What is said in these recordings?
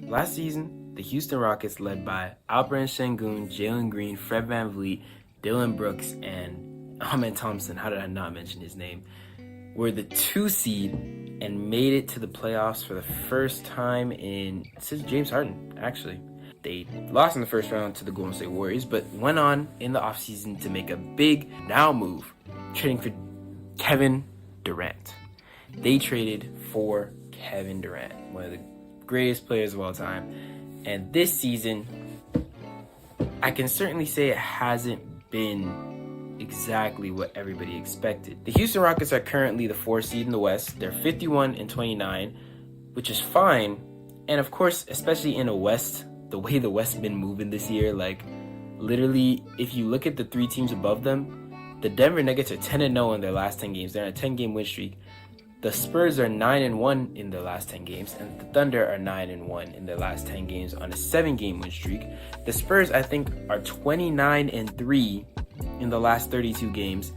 Last season, the Houston Rockets, led by Alperen Sengun, Jalen Green, Fred VanVleet, Dylan Brooks, and Amen Thompson, how did I not mention his name, were the 2 seed and made it to the playoffs for the first time since James Harden, actually. They lost in the first round to the Golden State Warriors, but went on in the offseason to make a big now move, trading for Kevin Durant. They traded for Kevin Durant, one of the greatest players of all time. And this season, I can certainly say it hasn't been exactly what everybody expected. The Houston Rockets are currently the 4th seed in the West. They're 51-29, which is fine. And of course, especially in the West, the way the West's been moving this year, like literally, if you look at the 3 teams above them, the Denver Nuggets are 10-0 in their last 10 games. They're on a 10-game win streak. The Spurs are 9-1 in their last 10 games, and the Thunder are 9-1 in their last 10 games on a 7-game win streak. The Spurs, I think, are 29-3 in the last 32 games.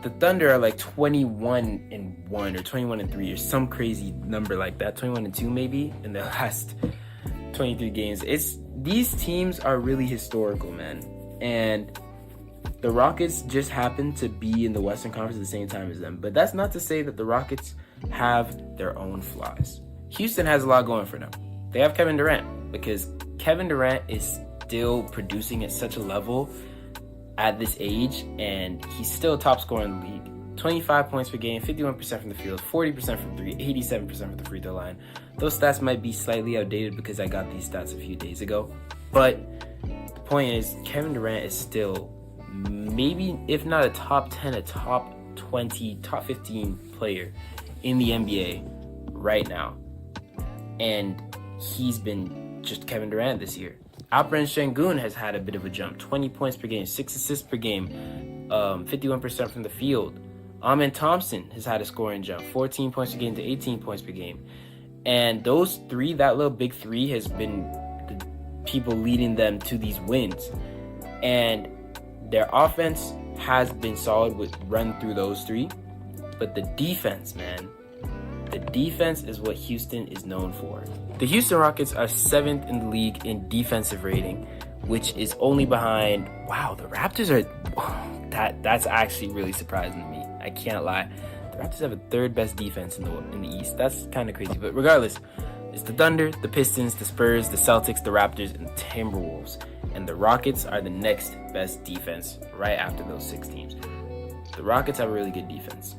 The Thunder are like 21-1 or 21-3 or some crazy number like that, 21-2 maybe in their last 23 games. These teams are really historical, man. And the Rockets just happen to be in the Western Conference at the same time as them. But that's not to say that the Rockets have their own flaws. Houston has a lot going for them. They have Kevin Durant, because Kevin Durant is still producing at such a level at this age, and he's still a top scorer in the league. 25 points per game, 51% from the field, 40% from 3, 87% from the free throw line. Those stats might be slightly outdated because I got these stats a few days ago. But the point is, Kevin Durant is still maybe, if not a top 10, a top 20, top 15 player in the NBA right now. And he's been just Kevin Durant this year. Alperen Sengun has had a bit of a jump. 20 points per game, 6 assists per game, 51% from the field. Amen Thompson has had a scoring jump, 14 points per game to 18 points per game. And those 3, that little big 3, has been the people leading them to these wins. And their offense has been solid with run through those 3. But the defense, man, the defense is what Houston is known for. The Houston Rockets are 7th in the league in defensive rating, which is only behind, the Raptors are, that's actually really surprising to me. I can't lie. The Raptors have a 3rd best defense in the East. That's kind of crazy. But regardless, it's the Thunder, the Pistons, the Spurs, the Celtics, the Raptors, and the Timberwolves. And the Rockets are the next best defense right after those 6 teams. The Rockets have a really good defense.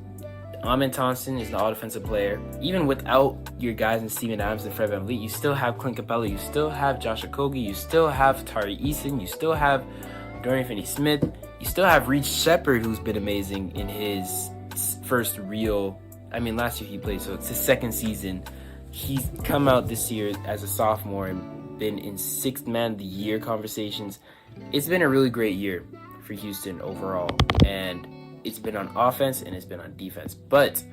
Amen Thompson is an all-defensive player. Even without your guys in Steven Adams and Fred VanVleet, you still have Clint Capella, you still have Josh Okogie, you still have Tari Eason, you still have Dorian Finney-Smith, you still have Reed Shepherd, who's been amazing in his first real, last year he played, so it's his 2nd season. He's come out this year as a sophomore and been in 6th man of the year conversations. It's been a really great year for Houston overall, and it's been on offense and it's been on defense. But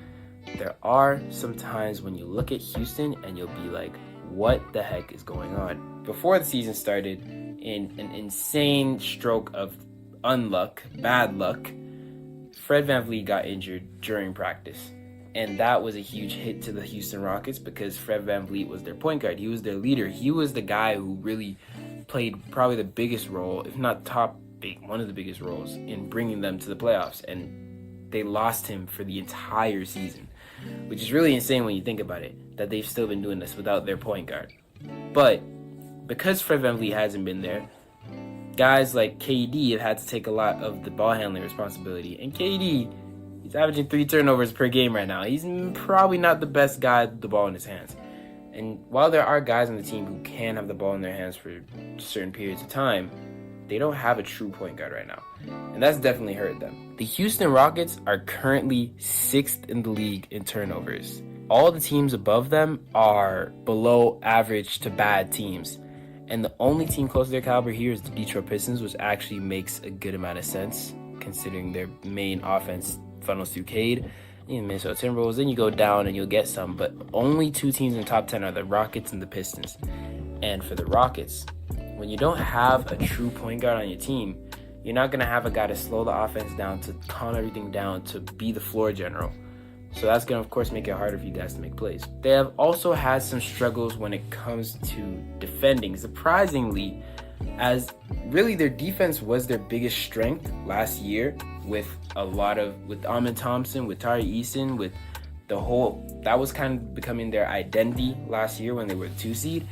there are some times when you look at Houston and you'll be like, what the heck is going on? Before the season started, in an insane stroke of bad luck, Fred VanVleet got injured during practice. And that was a huge hit to the Houston Rockets because Fred VanVleet was their point guard. He was their leader. He was the guy who really played probably the biggest role, if not one of the biggest roles in bringing them to the playoffs. And they lost him for the entire season, which is really insane when you think about it, that they've still been doing this without their point guard. But because Fred VanVleet hasn't been there, guys like KD have had to take a lot of the ball handling responsibility. And KD, he's averaging 3 turnovers per game right now. He's probably not the best guy with the ball in his hands. And while there are guys on the team who can have the ball in their hands for certain periods of time, they don't have a true point guard right now. And that's definitely hurt them. The Houston Rockets are currently 6th in the league in turnovers. All the teams above them are below average to bad teams. And the only team close to their caliber here is the Detroit Pistons, which actually makes a good amount of sense considering their main offense funnels through Cade. Minnesota Timberwolves, then you go down and you'll get some, but only 2 teams in the top 10 are the Rockets and the Pistons. And for the Rockets, when you don't have a true point guard on your team, you're not going to have a guy to slow the offense down, to calm everything down, to be the floor general. So that's going to, of course, make it harder for you guys to make plays. They have also had some struggles when it comes to defending. Surprisingly, as really their defense was their biggest strength last year with Ahmed Thompson, with Tari Eason, with the whole, that was kind of becoming their identity last year when they were 2 seed.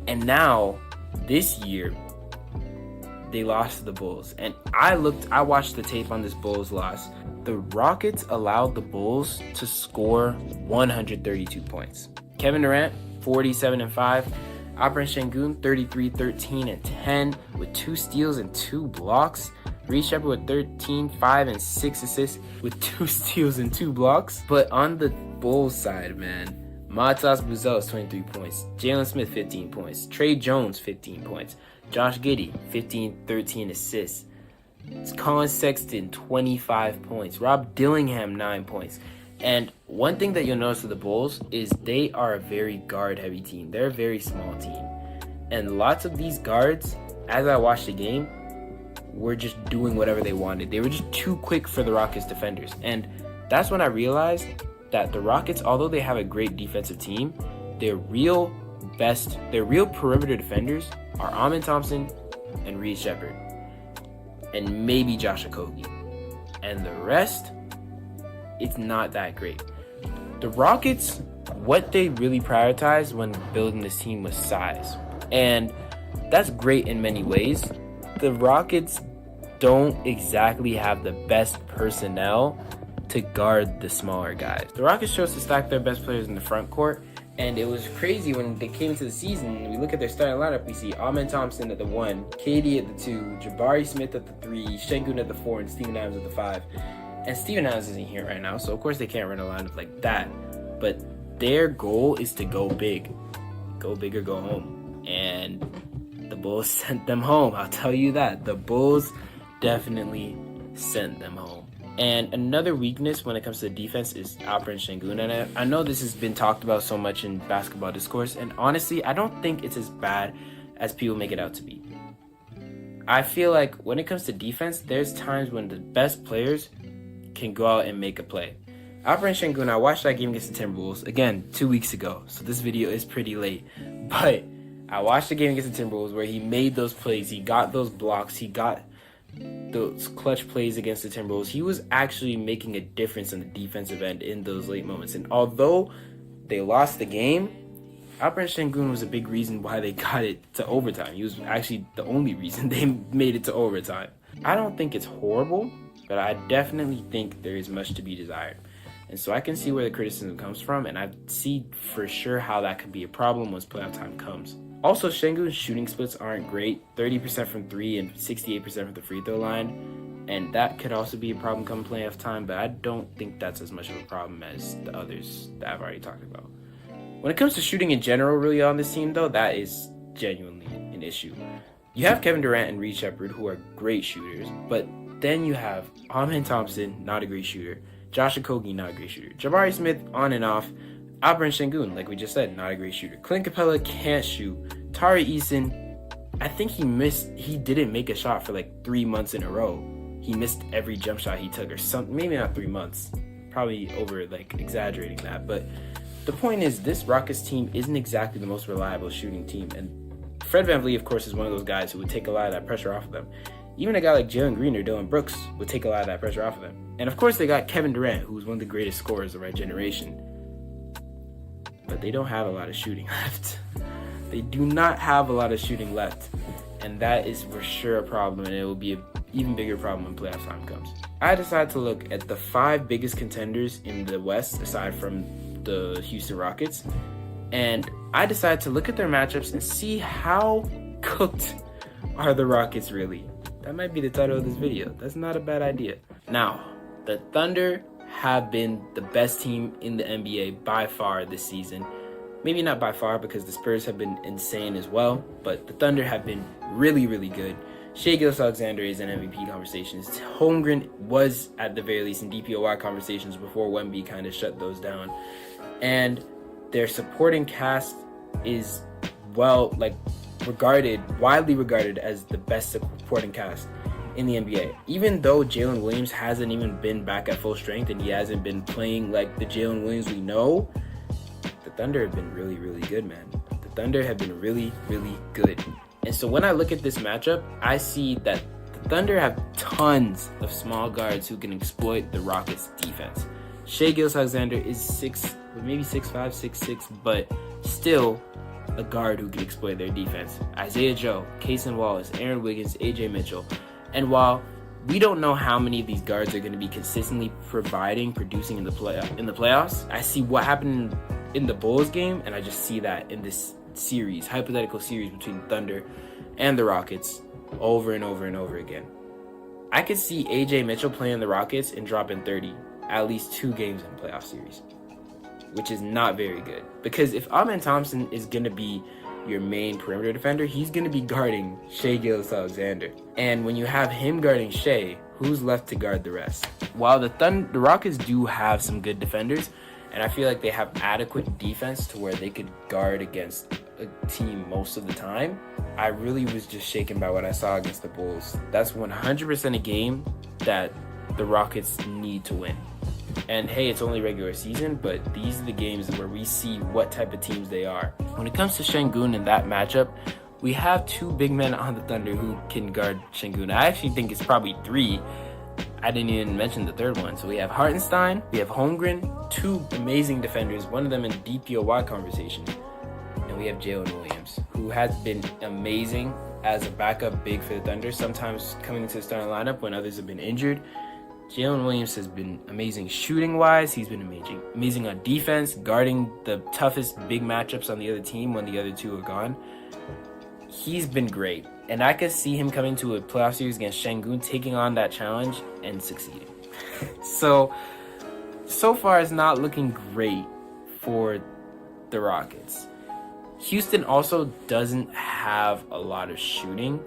And now, this year, they lost to the Bulls. And I watched the tape on this Bulls loss. The Rockets allowed the Bulls to score 132 points. Kevin Durant, 47-5. Alperen Şengün, 33, 13, and 10 with 2 steals and 2 blocks. Reed Sheppard with 13, 5, and 6 assists with 2 steals and 2 blocks. But on the Bulls side, man, Matas Buzelis, 23 points. Jalen Smith, 15 points. Trey Jones, 15 points. Josh Giddey, 15, 13 assists. Colin Sexton, 25 points. Rob Dillingham, 9 points. And one thing that you'll notice with the Bulls is they are a very guard-heavy team. They're a very small team. And lots of these guards, as I watched the game, were just doing whatever they wanted. They were just too quick for the Rockets defenders. And that's when I realized that the Rockets, although they have a great defensive team, their real perimeter defenders are Ahmed Thompson and Reed Sheppard. And maybe Josh Okogie. And the rest, it's not that great. The Rockets, what they really prioritized when building this team was size. And that's great in many ways. The Rockets don't exactly have the best personnel to guard the smaller guys. The Rockets chose to stack their best players in the front court, and it was crazy when they came to the season. We look at their starting lineup, we see Ahmed Thompson at the 1, KD at the 2, Jabari Smith at the 3, Şengün at the 4, and Steven Adams at the 5. And Steven Adams isn't here right now, so of course they can't run a lineup like that. But their goal is to go big. Go big or go home. And the Bulls sent them home, I'll tell you that. The Bulls definitely sent them home. And another weakness when it comes to defense is Alperen Şengün. And I know this has been talked about so much in basketball discourse, and honestly, I don't think it's as bad as people make it out to be. I feel like when it comes to defense, there's times when the best players can go out and make a play. Alperen Şengün, I watched that game against the Timberwolves, again, 2 weeks ago, so this video is pretty late. But I watched the game against the Timberwolves where he made those plays, he got those blocks, he got those clutch plays against the Timberwolves. He was actually making a difference in the defensive end in those late moments. And although they lost the game, Alperen Şengün was a big reason why they got it to overtime. He was actually the only reason they made it to overtime. I don't think it's horrible, but I definitely think there is much to be desired. And so I can see where the criticism comes from, and I see for sure how that could be a problem once playoff time comes. Also, Şengün's shooting splits aren't great, 30% from 3 and 68% from the free throw line, and that could also be a problem come playoff time, but I don't think that's as much of a problem as the others that I've already talked about. When it comes to shooting in general really on this team, though, that is genuinely an issue. You have Kevin Durant and Reed Sheppard, who are great shooters, but then you have Ahmed Thompson, not a great shooter, Josh Okogie, not a great shooter, Jabari Smith, on and off, Alperen Şengün, like we just said, not a great shooter. Clint Capella can't shoot. Tari Eason, I think he didn't make a shot for like 3 months in a row. He missed every jump shot he took, or something, maybe not 3 months. Probably over like exaggerating that. But the point is, this Rockets team isn't exactly the most reliable shooting team. And Fred VanVleet, of course, is one of those guys who would take a lot of that pressure off of them. Even a guy like Jalen Green or Dylan Brooks would take a lot of that pressure off of them. And of course, they got Kevin Durant, who's one of the greatest scorers of our generation. But they don't have a lot of shooting left. They do not have a lot of shooting left. And that is for sure a problem, and it will be an even bigger problem when playoff time comes. I decided to look at the 5 biggest contenders in the West, aside from the Houston Rockets. And I decided to look at their matchups and see how cooked are the Rockets really. That might be the title of this video. That's not a bad idea. Now, the Thunder have been the best team in the NBA by far this season. Maybe not by far, because the Spurs have been insane as well, but the Thunder have been really, really good. Shai Gilgeous-Alexander is in MVP conversations. Holmgren was, at the very least, in DPOY conversations before Wemby kind of shut those down. And their supporting cast is, well, like, widely regarded as the best supporting cast in the NBA. Even though Jalen Williams hasn't even been back at full strength and he hasn't been playing like the Jalen Williams we know, the Thunder have been really, really good, man. The Thunder have been really, really good. And so when I look at this matchup, I see that the Thunder have tons of small guards who can exploit the Rockets' defense. Shai Gilgeous-Alexander is maybe 6'5", 6'6", but still a guard who can exploit their defense. Isaiah Joe, Cason Wallace, Aaron Wiggins, AJ Mitchell. And while we don't know how many of these guards are going to be consistently producing in the playoffs, I see what happened in the Bulls game, and I just see that in this hypothetical series between Thunder and the Rockets over and over and over again. I could see AJ Mitchell playing the Rockets and dropping 30 at least 2 games in the playoff series, which is not very good. Because if Amen Thompson is going to be your main perimeter defender, he's going to be guarding Shai Gilgeous-Alexander. And when you have him guarding Shai, who's left to guard the rest? While the Rockets do have some good defenders, and I feel like they have adequate defense to where they could guard against a team most of the time, I really was just shaken by what I saw against the Bulls. That's 100% a game that the Rockets need to win. And hey, it's only regular season, but these are the games where we see what type of teams they are. When it comes to Sengun in that matchup, we have 2 big men on the Thunder who can guard Sengun. I actually think it's probably 3. I didn't even mention the third one. So we have Hartenstein, we have Holmgren, 2 amazing defenders, one of them in DPOY conversation. And we have Jalen Williams, who has been amazing as a backup big for the Thunder, sometimes coming into the starting lineup when others have been injured. Jalen Williams has been amazing shooting-wise. He's been amazing on defense, guarding the toughest big matchups on the other team when the other 2 are gone. He's been great. And I could see him coming to a playoff series against Sengun, taking on that challenge and succeeding. So far it's not looking great for the Rockets. Houston also doesn't have a lot of shooting.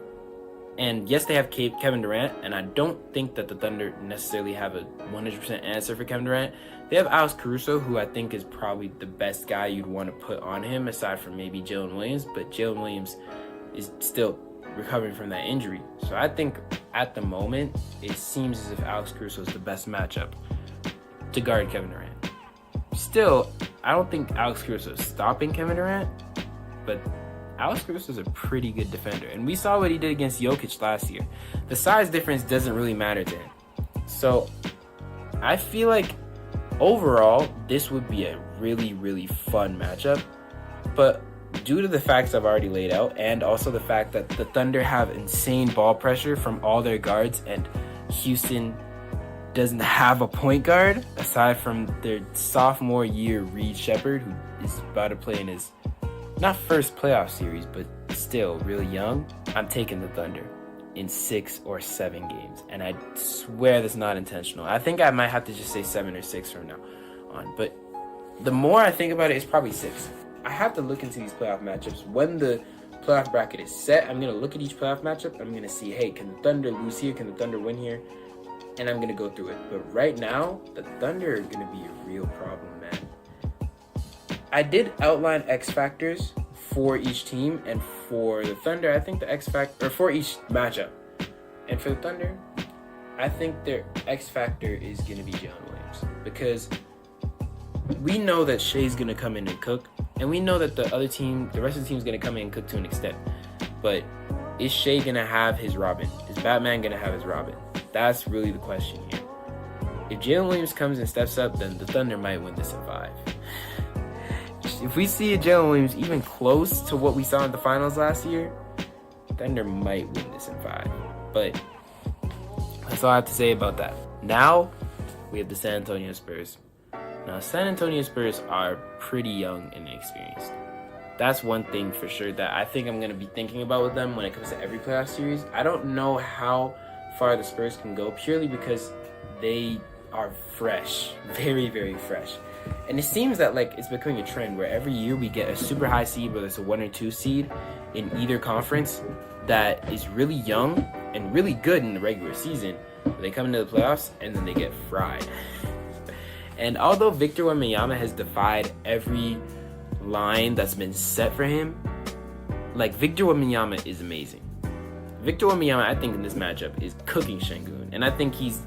And yes, they have Kevin Durant, and I don't think that the Thunder necessarily have a 100% answer for Kevin Durant. They have Alex Caruso, who I think is probably the best guy you'd want to put on him, aside from maybe Jalen Williams. But Jalen Williams is still recovering from that injury. So I think at the moment, it seems as if Alex Caruso is the best matchup to guard Kevin Durant. Still, I don't think Alex Caruso is stopping Kevin Durant, but Alex Caruso is a pretty good defender, and we saw what he did against Jokic last year. The size difference doesn't really matter to him. So I feel like overall, this would be a really, really fun matchup. But due to the facts I've already laid out, and also the fact that the Thunder have insane ball pressure from all their guards, and Houston doesn't have a point guard aside from their sophomore year Reed Shepherd, who is about to play in his not first playoff series, but still really young, I'm taking the Thunder in 6 or 7 games. And I swear that's not intentional. I think I might have to just say 7 or 6 from now on. But the more I think about it, it's probably 6. I have to look into these playoff matchups. When the playoff bracket is set, I'm going to look at each playoff matchup. I'm going to see, hey, can the Thunder lose here? Can the Thunder win here? And I'm going to go through it. But right now, the Thunder are going to be a real problem, man. I did outline X factors for each team, and for the Thunder, I think the X factor, or for each matchup. And for the Thunder, I think their X factor is going to be Jalen Williams, because we know that Shai's going to come in and cook, and we know that the rest of the team is going to come in and cook to an extent. But is Shai going to have his Robin? Is Batman going to have his Robin? That's really the question here. If Jalen Williams comes and steps up, then the Thunder might win this in 5. If we see a Jalen Williams even close to what we saw in the finals last year, Thunder might win this in 5. But that's all I have to say about that. Now, we have the San Antonio Spurs. Now, San Antonio Spurs are pretty young and inexperienced. That's one thing for sure that I think I'm going to be thinking about with them when it comes to every playoff series. I don't know how far the Spurs can go, purely because they are fresh, very, very fresh. And it seems that it's becoming a trend where every year we get a super high seed, whether it's a 1 or 2 seed in either conference, that is really young and really good in the regular season. They come into the playoffs and then they get fried. And although Victor Wembanyama has defied every line that's been set for him, Victor Wembanyama is amazing. Victor Wembanyama, I think in this matchup is cooking Şengün, and I think he's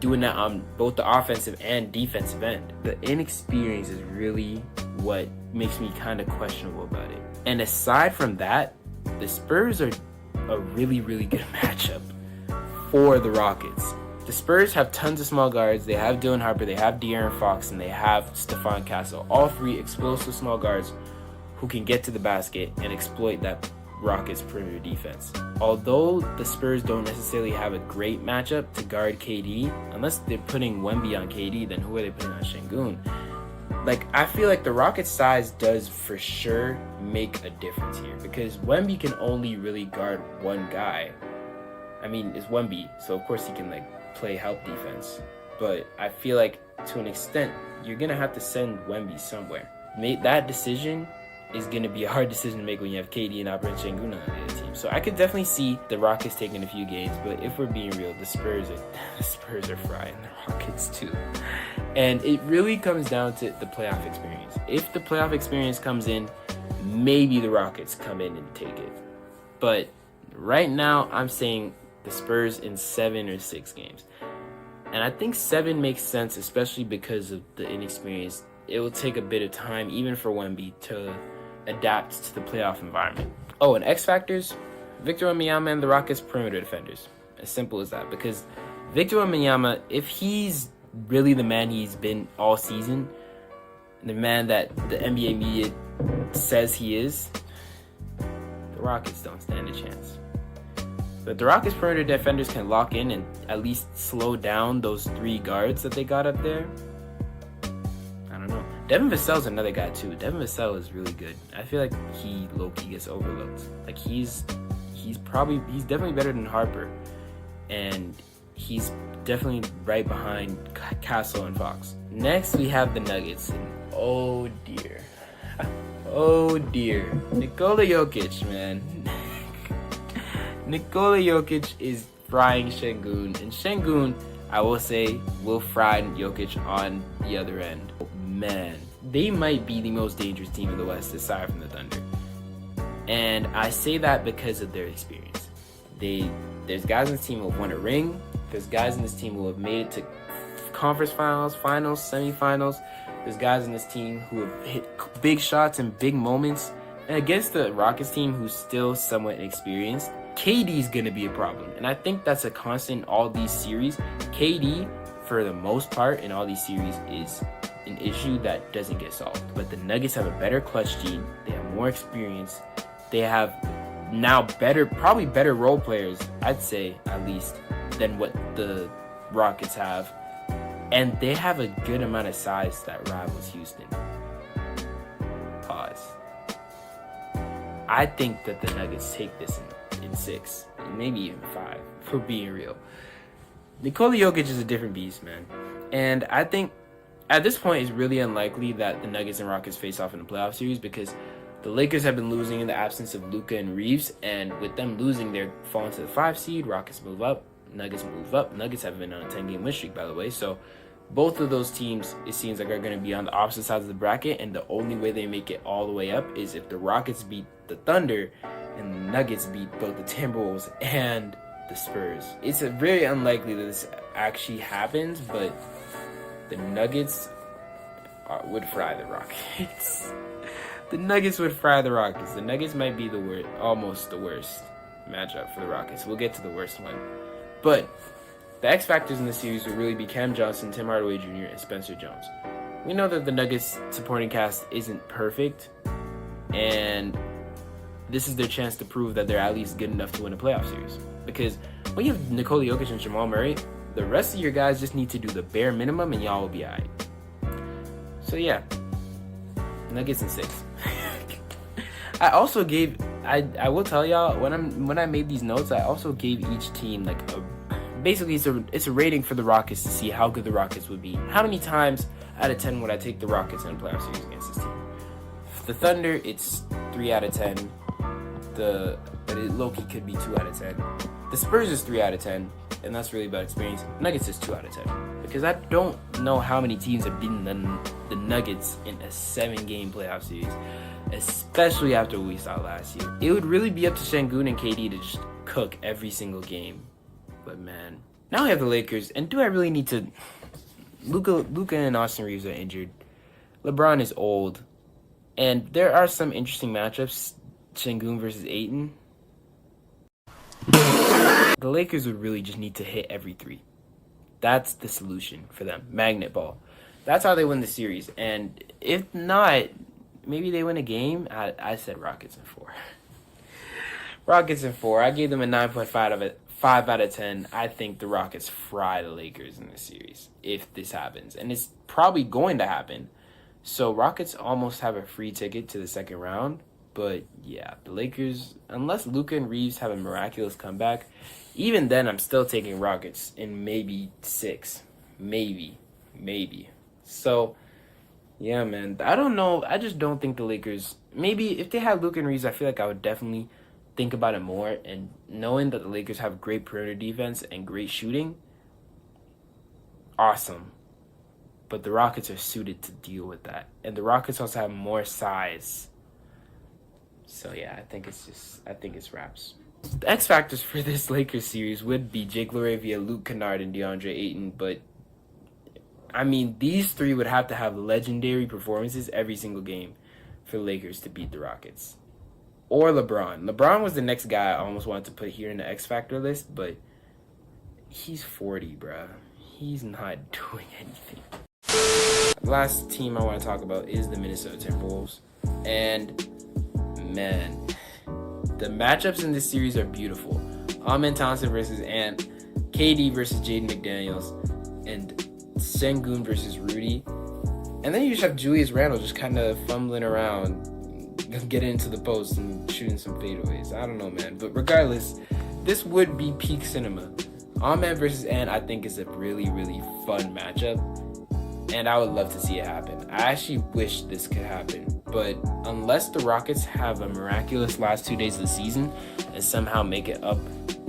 doing that on both the offensive and defensive end. The inexperience is really what makes me kind of questionable about it. And aside from that, the Spurs are a really, really good matchup for the Rockets. The Spurs have tons of small guards. They have Dylan Harper, they have De'Aaron Fox, and they have Stephon Castle. All three explosive small guards who can get to the basket and exploit that Rockets perimeter defense. Although the Spurs don't necessarily have a great matchup to guard KD, unless they're putting Wemby on KD, then who are they putting on Şengün? Like, I feel like the Rockets' size does for sure make a difference here, because Wemby can only really guard one guy. I mean, it's Wemby, so of course he can like play help defense. But I feel like to an extent, you're gonna have to send Wemby somewhere. That decision is going to be a hard decision to make when you have KD and Alperen Şengün on the other team. So I could definitely see the Rockets taking a few games, but if we're being real, the Spurs are frying the Rockets too. And it really comes down to the playoff experience. If the playoff experience comes in, maybe the Rockets come in and take it. But right now, I'm saying the Spurs in 7 or 6 games. And I think 7 makes sense, especially because of the inexperience. It will take a bit of time, even for Wemby, to adapt to the playoff environment. Oh, and X factors, Victor Wembanyama and the Rockets perimeter defenders. As simple as that. Because Victor Wembanyama, if he's really the man he's been all season, the man that the NBA media says he is, the Rockets don't stand a chance. But the Rockets perimeter defenders can lock in and at least slow down those 3 guards that they got up there. I don't know. Devin Vassell's another guy too. Devin Vassell is really good. I feel like he low-key gets overlooked. Like he's definitely better than Harper, and he's definitely right behind Castle and Fox. Next we have the Nuggets, and oh dear, Nikola Jokic, man. Nikola Jokic is frying Şengün, and Şengün, I will say, will fry Jokic on the other end. Man, they might be the most dangerous team in the West aside from the Thunder. And I say that because of their experience. There's guys on this team who have won a ring. There's guys in this team who have made it to conference finals, semifinals. There's guys in this team who have hit big shots in big moments. And against the Rockets team who's still somewhat inexperienced, KD's going to be a problem. And I think that's a constant in all these series. KD, for the most part, in all these series is an issue that doesn't get solved. But the Nuggets have a better clutch gene. They have more experience. They have now probably better role players, I'd say, at least, than what the Rockets have. And they have a good amount of size that rivals Houston. Pause. I think that the Nuggets take this in 6, maybe even 5, for being real. Nikola Jokic is a different beast, man. And I think at this point, it's really unlikely that the Nuggets and Rockets face off in the playoff series, because the Lakers have been losing in the absence of Luka and Reeves, and with them losing, they're falling to the 5 seed. Rockets move up, Nuggets move up. Nuggets have been on a 10-game win streak, by the way, so both of those teams, it seems like, are going to be on the opposite sides of the bracket, and the only way they make it all the way up is if the Rockets beat the Thunder and the Nuggets beat both the Timberwolves and the Spurs. It's very unlikely that this actually happens, but the Nuggets would fry the Rockets. The Nuggets would fry the Rockets. The Nuggets might be almost the worst matchup for the Rockets. We'll get to the worst one. But the X factors in the series will really be Cam Johnson, Tim Hardaway Jr., and Spencer Jones. We know that the Nuggets supporting cast isn't perfect, and this is their chance to prove that they're at least good enough to win a playoff series. Because when you have Nikola Jokic and Jamal Murray, the rest of your guys just need to do the bare minimum and y'all will be alright. So yeah, Nuggets in 6. I also gave, I will tell y'all, when I made these notes, I also gave each team like basically it's a rating for the Rockets to see how good the Rockets would be. How many times out of 10 would I take the Rockets in a playoff series against this team? For the Thunder, it's 3 out of 10. But it low-key could be 2 out of 10. The Spurs is 3 out of 10, and that's really about experience. Nuggets is 2 out of 10. Because I don't know how many teams have beaten the Nuggets in a 7-game playoff series, especially after what we saw last year. It would really be up to Şengün and KD to just cook every single game. But man, now we have the Lakers, and do I really need to? Luka and Austin Reeves are injured. LeBron is old, and there are some interesting matchups. Sengun versus Ayton. The Lakers would really just need to hit every three. That's the solution for them. Magnet ball. That's how they win the series. And if not, maybe they win a game. I said Rockets in 4. Rockets in 4. I gave them a 9.5 out of 10. I think the Rockets fry the Lakers in this series if this happens. And it's probably going to happen. So Rockets almost have a free ticket to the second round. But yeah, the Lakers, unless Luka and Reeves have a miraculous comeback, even then I'm still taking Rockets in maybe 6. Maybe. So, yeah, man. I don't know. I just don't think the Lakers, maybe if they had Luka and Reeves, I feel like I would definitely think about it more. And knowing that the Lakers have great perimeter defense and great shooting, awesome. But the Rockets are suited to deal with that. And the Rockets also have more size. So yeah, I think it's wraps. The X factors for this Lakers series would be Jake LaRavia, Luke Kennard, and DeAndre Ayton. But I mean, these three would have to have legendary performances every single game for the Lakers to beat the Rockets. Or LeBron. LeBron was the next guy I almost wanted to put here in the X factor list, but he's 40, bruh. He's not doing anything. The last team I want to talk about is the Minnesota Timberwolves. And man, the matchups in this series are beautiful. Amen Thompson versus Ant, KD versus Jaden McDaniels, and Sengun versus Rudy. And then you just have Julius Randle just kind of fumbling around, getting into the post and shooting some fadeaways. I don't know, man. But regardless, this would be peak cinema. Amen versus Ant, I think, is a really, really fun matchup. And I would love to see it happen. I actually wish this could happen. But unless the Rockets have a miraculous last 2 days of the season and somehow make it up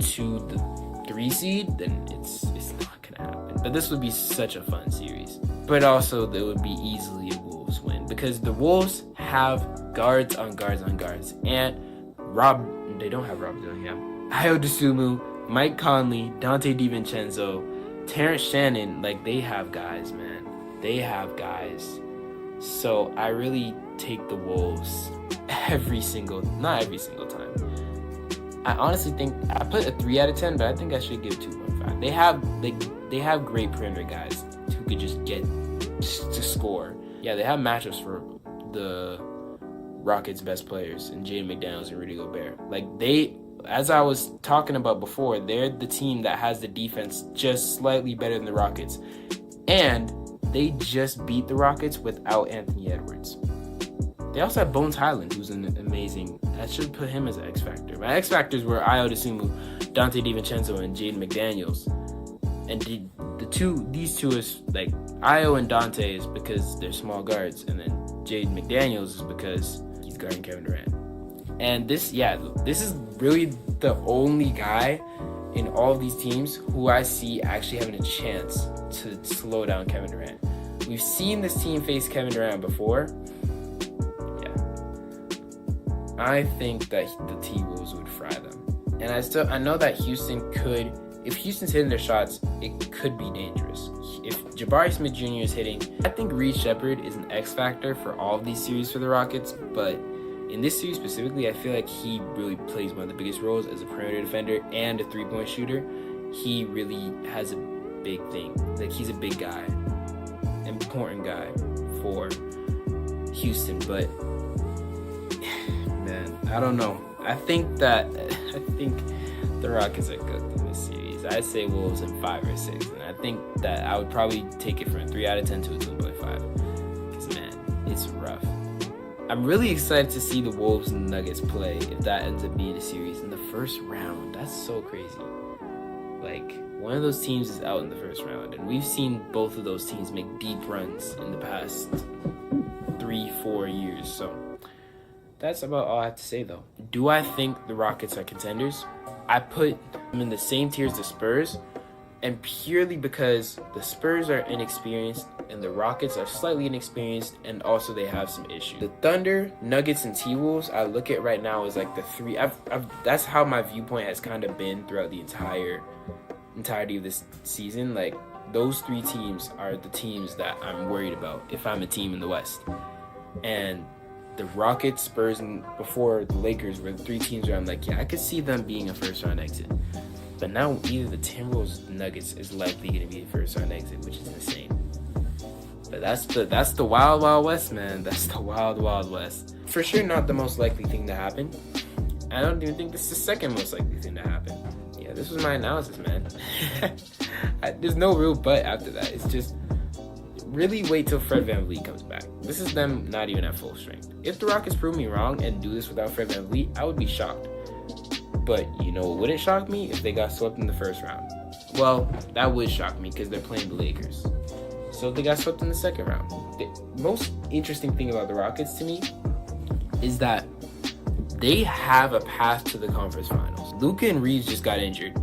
to the 3 seed, then it's not going to happen. But this would be such a fun series. But also, it would be easily a Wolves win. Because the Wolves have guards on guards on guards. And they don't have Rob Dillingham. Ayo Dosunmu, Mike Conley, Dante DiVincenzo, Terrence Shannon. Like, they have guys, man. They have guys. So I really take the Wolves not every single time. I honestly think I put a 3 out of 10, but I think I should give 2.5. They have great perimeter guys who could just get to score. Yeah, they have matchups for the Rockets' best players in Jaden McDaniels and Rudy Gobert. Like, as I was talking about before, they're the team that has the defense just slightly better than the Rockets. And they just beat the Rockets without Anthony Edwards. They also have Bones Highland, who's an amazing. I should put him as an X factor. My X factors were Ayo Dosunmu, Dante DiVincenzo, and Jaden McDaniels. And these two is like Ayo and Dante is because they're small guards, and then Jaden McDaniels is because he's guarding Kevin Durant. And this is really the only guy in all of these teams who I see actually having a chance to slow down Kevin Durant. We've seen this team face Kevin Durant before. Yeah. I think that the T-Wolves would fry them. And I know that Houston could, if Houston's hitting their shots, it could be dangerous. If Jabari Smith Jr. is hitting, I think Reed Shepherd is an X factor for all of these series for the Rockets, but in this series specifically, I feel like he really plays one of the biggest roles as a perimeter defender and a three-point shooter. He really has a big thing. Like, he's a big guy, important guy for Houston. But man, I don't know. I think the Rockets are cooked in this series. I'd say Wolves in 5 or 6, and I think that I would probably take it from a 3 out of 10 to a 2.5. Because man, it's rough. I'm really excited to see the Wolves and Nuggets play if that ends up being a series in the first round. That's so crazy. Like, one of those teams is out in the first round, and we've seen both of those teams make deep runs in the past 3-4 years. So that's about all I have to say, though. Do I think the Rockets are contenders? I put them in the same tier as the Spurs, and purely because the Spurs are inexperienced and the Rockets are slightly inexperienced, and also they have some issues. The Thunder, Nuggets, and T-Wolves I look at right now as like the three. That's how my viewpoint has kind of been throughout the entirety of this season. Like, those three teams are the teams that I'm worried about if I'm a team in the West. And the Rockets, Spurs, and before the Lakers were the three teams where I'm like, yeah, I could see them being a first round exit. But now either the Timberwolves, Nuggets is likely going to be a first round exit, which is insane. But that's the wild, wild west, man. That's the wild, wild west. For sure, not the most likely thing to happen. I don't even think this is the second most likely thing to happen. Yeah, this was my analysis, man. There's no real but after that. It's just really wait till Fred VanVleet comes back. This is them not even at full strength. If the Rockets prove me wrong and do this without Fred VanVleet, I would be shocked. But you know what wouldn't shock me? If they got swept in the first round. Well, that would shock me because they're playing the Lakers. So if they got swept in the second round. The most interesting thing about the Rockets to me is that they have a path to the conference finals. Luka and Reeves just got injured.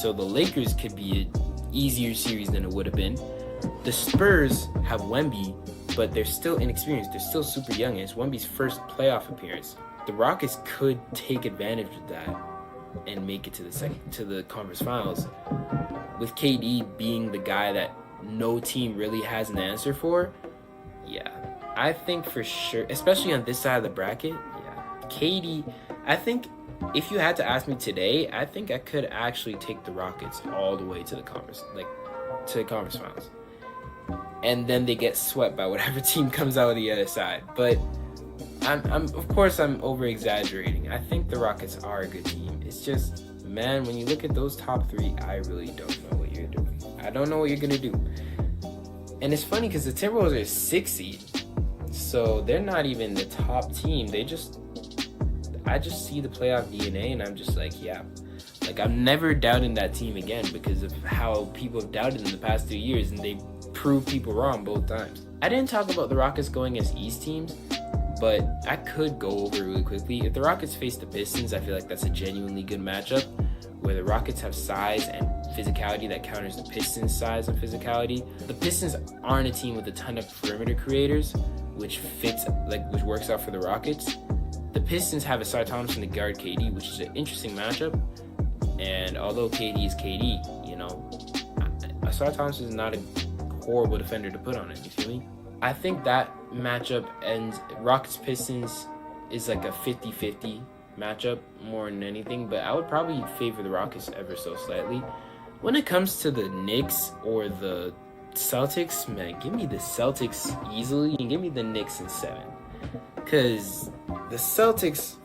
So the Lakers could be an easier series than it would have been. The Spurs have Wemby, but they're still inexperienced. They're still super young, and it's Wemby's first playoff appearance. The Rockets could take advantage of that and make it to the conference finals, with KD being the guy that no team really has an answer for. Yeah, I think for sure, especially on this side of the bracket, yeah, KD, I think if you had to ask me today, I think I could actually take the Rockets all the way to the conference finals. And then they get swept by whatever team comes out of the other side. But I'm of course I'm over exaggerating. I think the Rockets are a good team. It's just, man, when you look at those top three, I really don't know what you're doing. I don't know what you're gonna do. And it's funny because the Timberwolves are 6th seed, so they're not even the top team. I just see the playoff DNA, and I'm just like, yeah. Like, I'm never doubting that team again because of how people have doubted in the past 2 years, and they proved people wrong both times. I didn't talk about the Rockets going as East teams, but I could go over really quickly. If the Rockets face the Pistons, I feel like that's a genuinely good matchup, where the Rockets have size and physicality that counters the Pistons' size and physicality. The Pistons aren't a team with a ton of perimeter creators, which works out for the Rockets. The Pistons have Asar Thompson to guard KD, which is an interesting matchup. And although KD is KD, you know, Asar Thompson is not a horrible defender to put on it. You feel me? I think that matchup ends Rockets-Pistons is like a 50-50 matchup more than anything, but I would probably favor the Rockets ever so slightly. When it comes to the Knicks or the Celtics, man, give me the Celtics easily and give me the Knicks in 7. Because the Celtics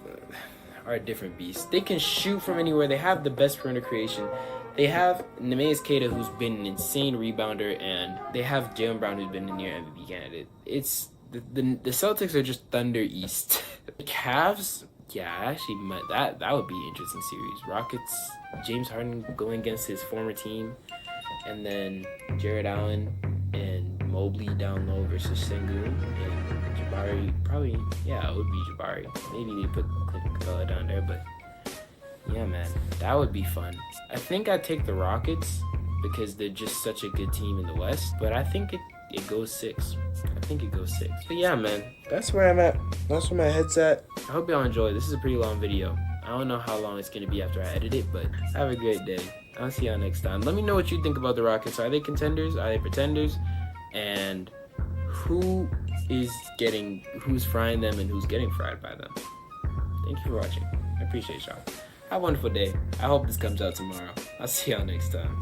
are a different beast. They can shoot from anywhere. They have the best perimeter creation. They have Neemias Queta, who's been an insane rebounder, and they have Jaylen Brown, who's been a near MVP candidate. It's the Celtics are just Thunder East. The Cavs, yeah, actually, that would be an interesting series. Rockets, James Harden going against his former team, and then Jared Allen and Mobley down low versus Sengun, and Jabari, probably, yeah, it would be Jabari. Maybe they put Clint Capella down there, but yeah, man, that would be fun. I think I'd take the Rockets because they're just such a good team in the West, but I think it goes 6. I think it goes 6. But yeah, man, that's where I'm at. That's where my head's at. I hope y'all enjoy. This is a pretty long video. I don't know how long it's going to be after I edit it, but have a great day. I'll see y'all next time. Let me know what you think about the Rockets. Are they contenders? Are they pretenders? And who's frying them and who's getting fried by them? Thank you for watching. I appreciate y'all. Have a wonderful day. I hope this comes out tomorrow. I'll see y'all next time.